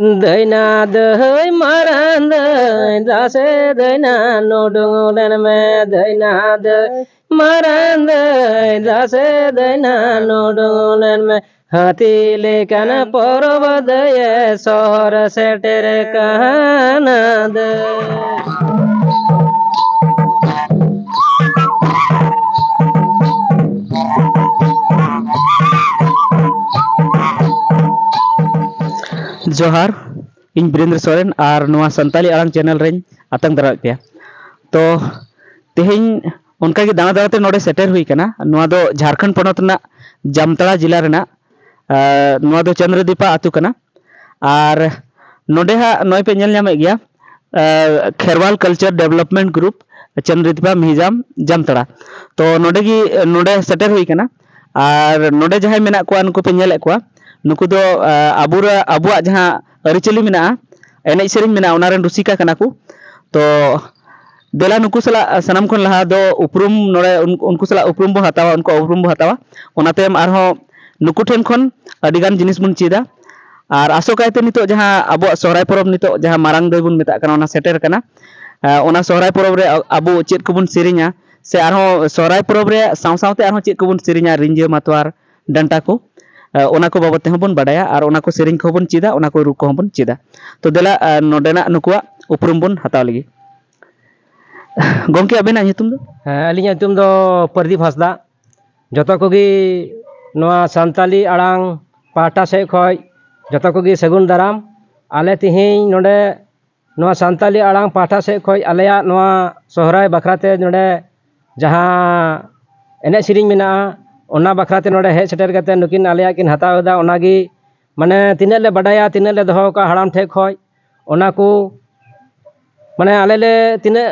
Daina dai maran dai dase daina nodungulen me daina dai maran dai dase daina nodungulen me hati lekan porov daya sohar setere kahana dai जोहार इन बीरेंद्र सोरेन और नवा Santali आड़ांग channel रें आतंग दरा पे तो तेहें उनका की दाना दानाते नोडे सेटर हुई कना नवा दो झारखंड पनत ना जामताड़ा जिला रेना नवा दो चंद्रदीपा आतु कना और नोडे हा नोय पे नेल नामे गया Kherwal culture development group Chandradipa मिजाम जामताड़ा तो नोडे सेटर हुई कना और नोडे जहां मेना को उनको पे नेल को नुकु दो अबुआ जहां अरिचली मेना एने सेरिंग मेना ओनारेन रुसिका कना को तो देला नुकु सला सनम खन लहा दो उपरुम नोडे उनको सला उपरुम बो हतावा उनको उपरुम बो हतावा ओनाते आरहो नुकु ठेन खन अडिगान जिनिस बुन चीदा और आसो कायते नितो जहां अबुआ सोहराय परब नितो जहां मारांग दय बुन मेता कना ओना सेटर कना ओना सोहराय परब रे अबु चेत को बुन सेरिङा से आरहो सोहराय परब रे साव सावते आरहो चेत को बुन सेरिङा रिंजे मातवार डंटा को ओना को बाबत तेहं बन बाडाया और ओना को सेरिङ को बन चीदा ओना को रु को बन चीदा तो देला नोडेना नुकुआ उपरुम बन हताव लगी गंके अबेना nyutum दो अलिया nyutum दो प्रदीप हासदा जतो कोगी नोआ संताली आड़ांग पाटा से खय जतो कोगी सगुन दाराम आले तिहिं नोडे नोआ संताली आड़ांग पाटा से खय आलेया नोआ सोहराय बखराते नोडे जहां एने सिरिंग मेना ओना बखराते नोडे हे सेटर कते नुकिन आलेया किन हतावदा ओनागी माने तिने ले बडाया तिने ले दोहो का हराम ठे खय ओना को माने आले ले तिने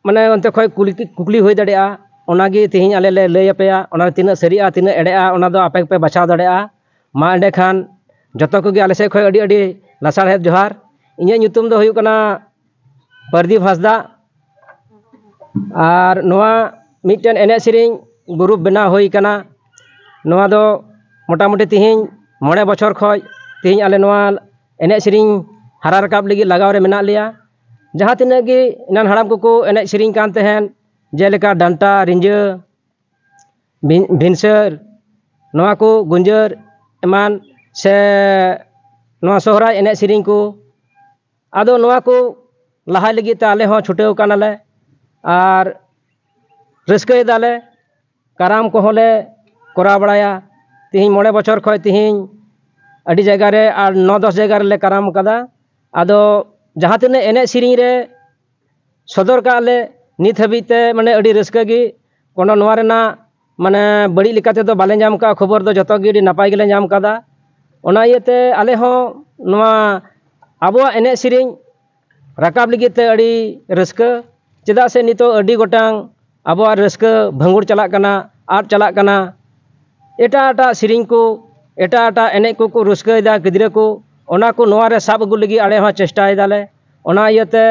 माने उनते खय कुकली होय दाड़ेया ओनागी तिहिं आले ले लय अपेया ओना तिने सरिया तिने एडेया ओना दो आपे पे बचाव दाड़ेया मा एंडे खान जतो कोगी आले से खय अडी अडी लासार हे जोहार इnye nyutum दो हुयु कना प्रदीप हासदा और नोआ मिटन एने सिरिंग ग्रुप बना हुई कना नोआ दो मोटामुटी तिहिं 9 बछर खय तिहिं आले नोआ एने सिरिंग हरा रकाब लगी लगाव रे मेना लिया जहां तिने गी इनान हड़ाम को एने सिरिंग कान तहन जेलेका डंटा रिंजे भिनसर नोआ को गुंजर एमान से नोआ सोहराय एने सिरिंग को आदो नोआ को लहाय लगी ते आले हो छुटेव कानाले और रस्कय दाले काराम को होले कोरा बड़ाया तिहिं 9 बछर खय तिहिं अडी जगह रे और 9-10 जगह रे ले काराम कदा आदो जहां तिने एने सिरिंग रे सदर काले नित हबीते माने अडी रस्का गी कोनो नोआ रेना माने बड़ी लिकाते दो बाले जाम का खबर दो जतो गी नापाय गेले जाम कादा ओना इयते आले हो नोआ आबो एने सिरिंग राकाब लिगिते अडी रस्का चेदा से नितो अडी गोटांग आबो रस्का भंगुर चला कना आट चला कना एटा एटा सिरिंग को एटा एटा एने को रस्काय दा गिदरे को ओना को नोआ रे साब अगु लगी आले हो चेष्टाय दाले ओना इयते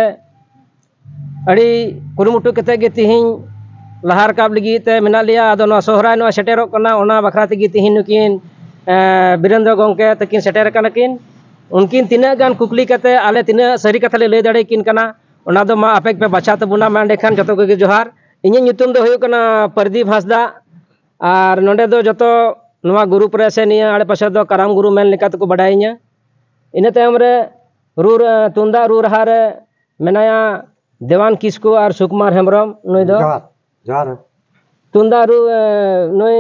अड़ी कुरुमुटु कते गे तिहिं लहार काब लगी ते मेना लिया आदो नोआ सोहराय नोआ सेटेरो कना ओना बखरा ते गे तिहिं नुकिन बीरेंद्र गंके तकिन सेटेर कना किन उनकिन तिना गान कुकली कते आले तिना सरी कथा ले लय दाड़े किन कना ओना दो मा अपेक पे बचा तबुना मा एंडेखान जतो को गे जोहार इᱧ nyutum दो हुयु कना प्रदीप हासदा और नोडे दो जतो नोआ ग्रुप रे से निया आड़े पासे दो कराम गुरु मेन लेका को बडाइnya इने तायम रे तुंदा रू रहा रे मेनाया देवान किसको और सुकुमार हेम्ब्रम नोय दो जोहार तुंदा रू नोय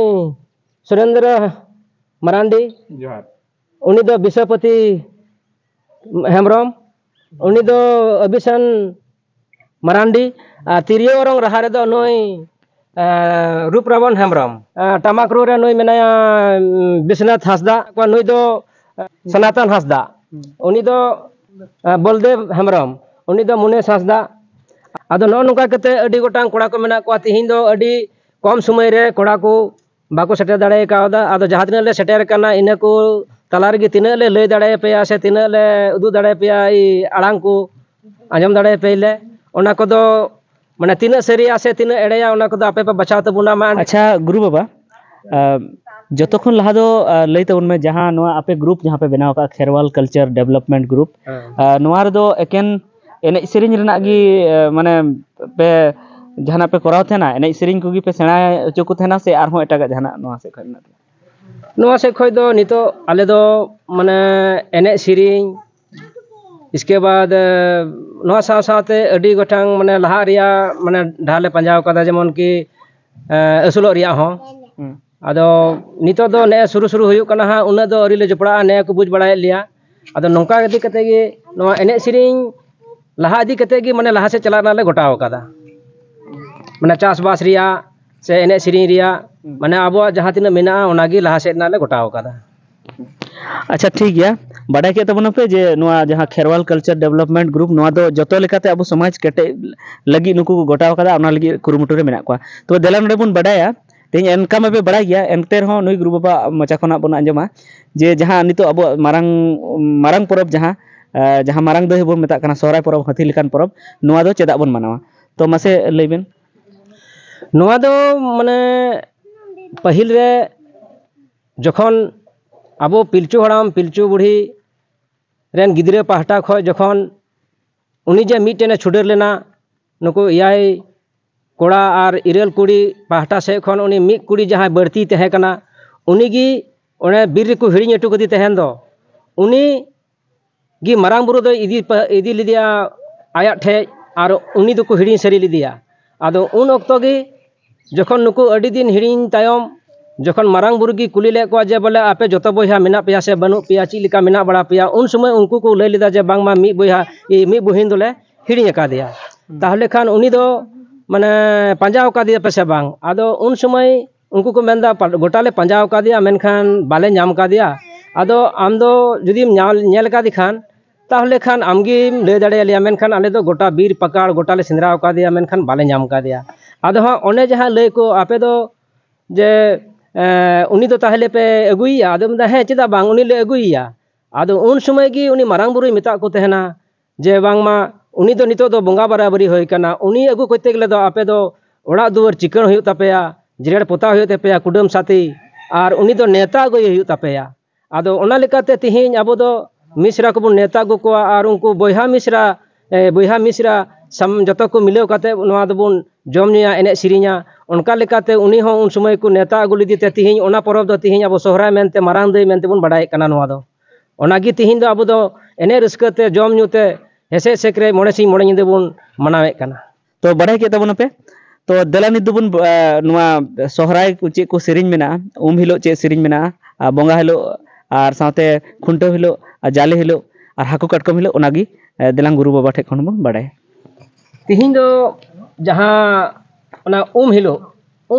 सुरेंद्र मरांडी जोहार उनी दो विश्वपति हेम्ब्रम उनी दो अभिसन मरांडी तिरियो रंग रहा रे दो नोय रूपरावन हेम्ब्रम टमाक रू रे नोय मेनाया विश्वनाथ हासदा को नोय दो सनातन हासदा उनी दो बलदेव हेम्ब्रम उनी दो मुनेश हासदा आदो नो नुका कते अडी गोटांग कोड़ा को मेना को तिहिं दो अडी कम समय रे कोड़ा को बाको सेटर दाड़े कावदा आदो जहां तिना ले सेटर कना इने को तलार गे तिना ले लय दाड़े पेया से तिना ले उदु दाड़े पेया ई आड़ांग को आंजम दाड़े पेले ओना को दो माने तिना सरिया से तिना एड़ेया ओना को दो आपे पे बचाव तबुना मा अच्छा गुरु बाबा जोतो खन लहा दो लई तबन में जहां नोआ आपे ग्रुप जहां पे बनाव का खेरवाल कल्चर डेवलपमेंट ग्रुप नोआ रे दो एकेन एने सेरिंग रना गी माने पे जहां पे कराव थेना एने सेरिंग को गी पे सेना चो को थेना से आर हो एटा जहां नोआ से खन नोआ से खय दो नितो आले दो माने एने सेरिंग इसके बाद नोआ साव सावते अडी गोटांग माने लहा रिया माने ढाले पंजाव कदा जेमन की असुलो रिया हो आदो नितो दो ने शुरू शुरू हुयु कना हा उना दो अरी ले जपड़ा ने को बुझ बड़ाय लिया आदो नोंका गति कते गे नोआ एने सेरिंग लहा दी कते गे माने लहा से चला नाले गोटाव कदा माने चास बास रिया से एने सेरिंग रिया माने आबो जहां तिना मेना ओनागी लहा से नाले गोटाव कदा अच्छा ठीक गया बड़ा के तबन पे जे नोआ जहां खेरवाल कल्चर डेवलपमेंट ग्रुप नोआ दो जतो लेकाते अब समाज केटे लगी नुकु गोटाव कदा ओना लगी कुरुमुटु रे मेना को तो देला नडे बुन बडाया तेज एनका में बे बड़ा गया एनते रहो नुई ग्रुप बाबा मचा खना बन अंजमा जे जहां नितो अब मारंग मारंग परब जहां जहां मारंग दही बन मेता कना सोहराय परब हाथी लेकान परब नोआ दो चेदा बन मानावा तो मासे लइबेन नोआ दो माने पहिल रे जखन आबो पिलचू हराम पिलचू बुढ़ी रेन गिदरे पाहटा खय जखन उनी जे मिटेने छुडर लेना नुको याय कोड़ा और इरेल कुड़ी पाहटा से खन उनी मिक कुड़ी जहां बढ़ती तहे कना उनी गी ओने बीर को हिड़ी अटू कदी तहन दो उनी गी मारांग बुरु दो इदी लिदिया आया ठे और उनी दो को हिड़ी सरी लिदिया आदो उन ओक्तो गी जखन नुको अडी दिन हिड़ीन तायम जखन मारांग बुरु गी कुली ले को जे बोले आपे जतो बोया मेना पिया से बनु पिया ची लिका मेना बड़ा पिया उन समय उनको को लई लिदा जे बांगमा मी बोया ई मी बुहिन दोले हिड़ी का दिया ताहले खान उनी दो माने पंजाव का दिया पैसे बांग आदो उन समय उनको को मेंदा गोटाले पंजाव का दिया मेनखान बाले नाम का दिया आदो आम दो जुदी नेल का दिखान ताहले खान आमगी ले दड़े लिया मेनखान आले दो गोटा बीर पकाड़ गोटाले सिंदरा का दिया मेनखान बाले नाम का दिया आदो हां ओने जहां लय को आपे दो जे उनी दो ताहले पे अगुइया आदो मदा हे चेदा बांग उनी ले अगुइया आदो उन समय गी उनी मारांग बुरुई मिता को तहना जे बांगमा उनी दो नितो दो बोंगा बराबरी होय कना उनी अगु कोते गेले दो आपे दो ओड़ा दुवर चिकन हुयु तपेया जिरेड़ पोता हुयु तपेया कुडम साथी और उनी दो नेता गय हुयु तपेया आदो ओना लेकाते तिहिन आबो दो मिश्रा को नेता गो को और उनको बोहा मिश्रा सम जतो को मिलेव काते नोआ दबुन जम निया एने सिरिnya उनका लेकाते उनी हो उन समय को नेता अगु लिदिते तिहिन ओना परब दो तिहिन आबो सोहराय मेनते मारांग दई मेनते बुन बडाय कना नोआ दो ओनागी तिहिन दो आबो दो एने रस्कते जम न्यूते हेसे सेक्रे मोड़े सिंह मोड़े निदे बुन मनावे कना तो बड़े के तबन पे तो देलानी दुबुन नोआ सोहराय को चे को सेरिंग मेना हिलो चे सेरिंग मेना बोंगा हिलो और साथे खुंटो हिलो जाले हिलो और हाकु कटकम हिलो ओनागी देलांग गुरु बाबा ठे खन बन बड़ाय तिहिन दो जहां ओना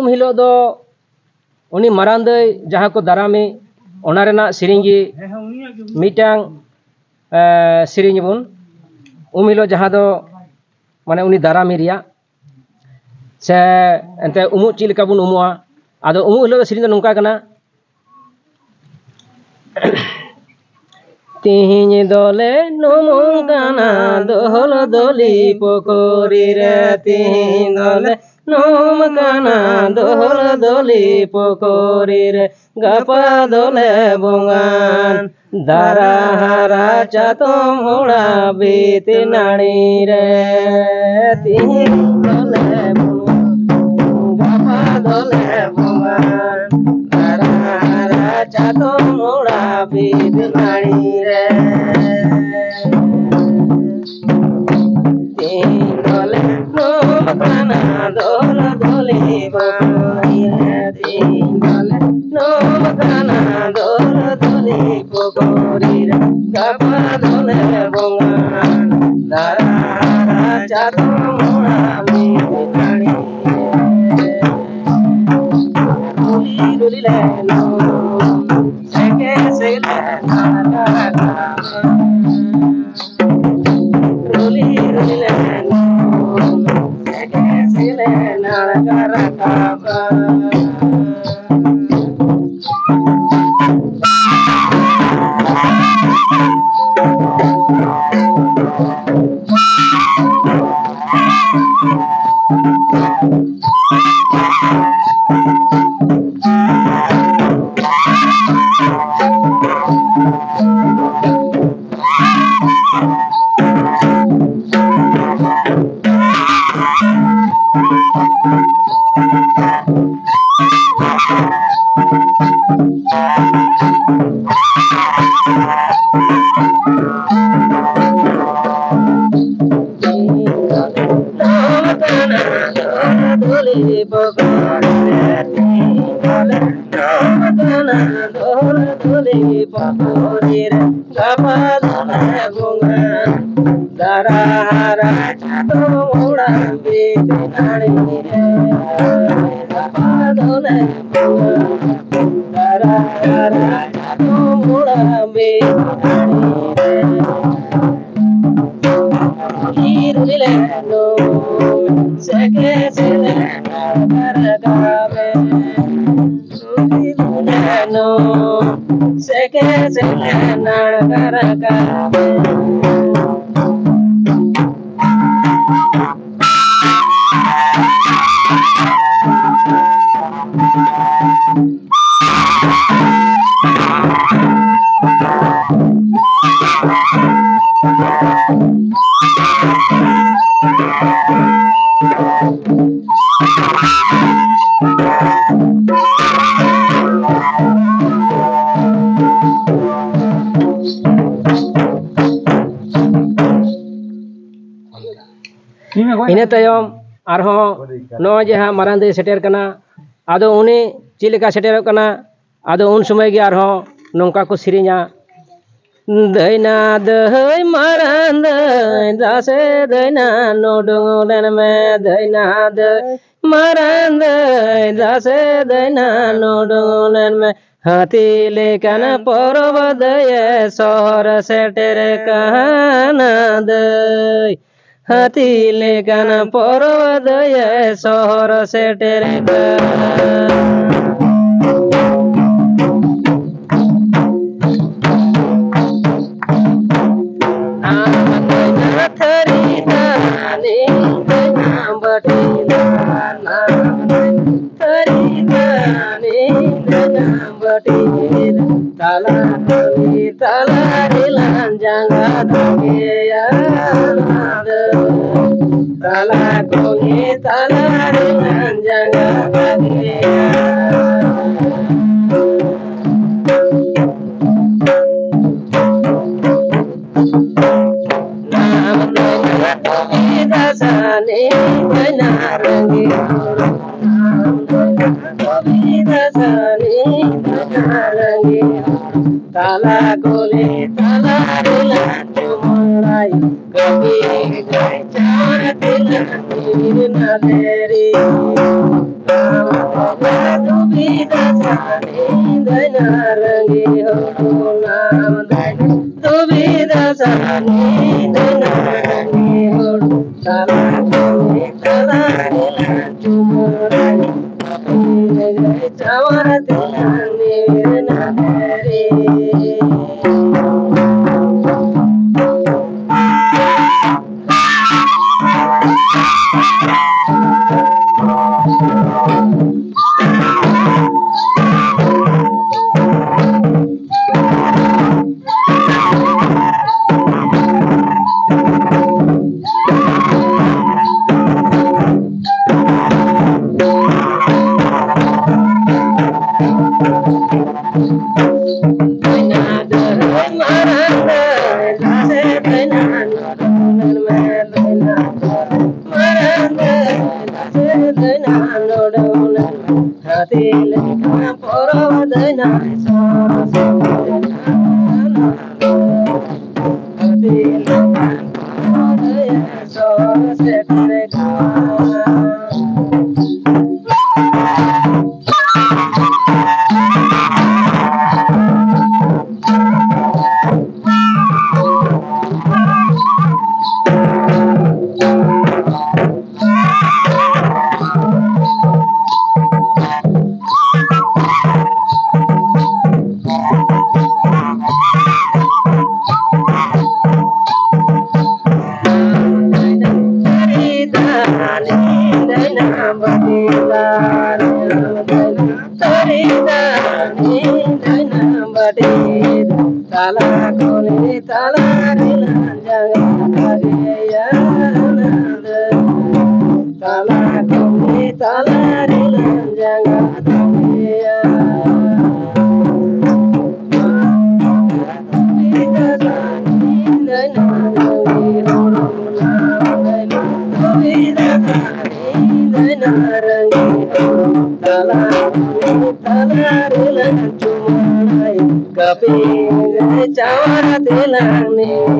हिलो दो उनी मारांग दई जहां को दारामी ओना रेना सेरिंगी मिटांग सेरिंग बुन हिलो जहां दो माने उनी दारामी रिया से एंते उमु ची लेका बुन उमुआ आदो उमु हिलो दो सेरिंग दो नोंका कना तिहिन दोले नुमुंगाना दोहल दोली पोकोरी रे तिहिन दोले नुमुंगाना दोहल दोली पोकोरी रे गपा दोले बोंगान दारा हारा चातम होड़ा बीती नानी रे तिहिन दोले गपा दोले बोंगान दारा हारा चातम होड़ा बीती नानी रे ᱤᱱᱟᱹ ᱛᱟᱭᱚᱢ ᱟᱨᱦᱚᱸ ᱱᱚᱜᱼᱚᱭ ᱡᱮ ᱦᱟᱸᱜ ᱢᱟᱨᱟᱝ ᱫᱟᱹᱭ ᱥᱮᱴᱮᱨ ᱠᱟᱱᱟ ᱟᱫᱚ ᱩᱱᱤ ᱪᱮᱫ ᱞᱮᱠᱟ ᱥᱮᱴᱮᱨᱚᱜ ᱠᱟᱱᱟ ᱟᱫᱚ ᱩᱱ ᱥᱚᱢᱚᱭ ᱜᱮ ᱟᱨᱦᱚᱸ ᱱᱚᱝka ᱠᱚ ᱥᱮᱨᱮᱧᱟ ᱫᱟᱹᱭᱱᱟ ᱫᱟᱹᱭ ᱢᱟᱨᱟᱝ ᱫᱟᱹᱭ ᱫᱟᱥᱮ ᱫᱟᱹᱭᱱᱟ ᱱᱩᱰᱩᱝ ᱞᱮᱱ ᱢᱮ ᱫᱟᱹᱭᱱᱟ ᱫᱟᱹᱭ ᱢᱟᱨᱟᱝ ᱫᱟᱹᱭ ᱫᱟᱥᱮ ᱫᱟᱹᱭᱱᱟ ᱱᱩᱰᱩᱝ ᱞᱮᱱ ᱢᱮ हाथी लेकन पर्व दये सोहर सेटर कहना दय हाथी लेकन पर्व दये सोहर सेटर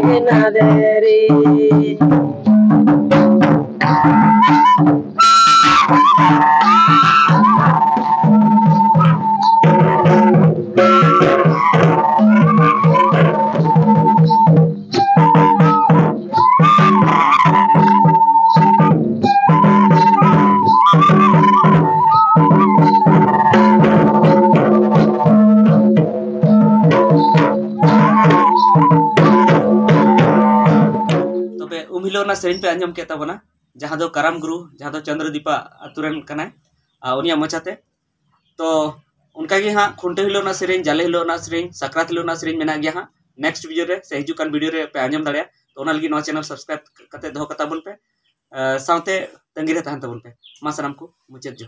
naderi. उमिलोना सेरें पे आंजम के तबना जहाँ दो करम गुरु जहाँ दो चंद्रदीपा अतुरन कनाय उनिया मचाते तो उनका गे हाँ खुंटे हिलोना सेरें जाले हिलोना सेरें सक्रात हिलोना सेरें मेना गया हाँ नेक्स्ट वीडियो रे से हिजू कान वीडियो रे पे आंजम दाड़िया तो ओना लगी नवा चैनल सब्सक्राइब करते दो कता बोल पे साउते तंगी रे तहन तबन पे मा सनम को मुचेत जो।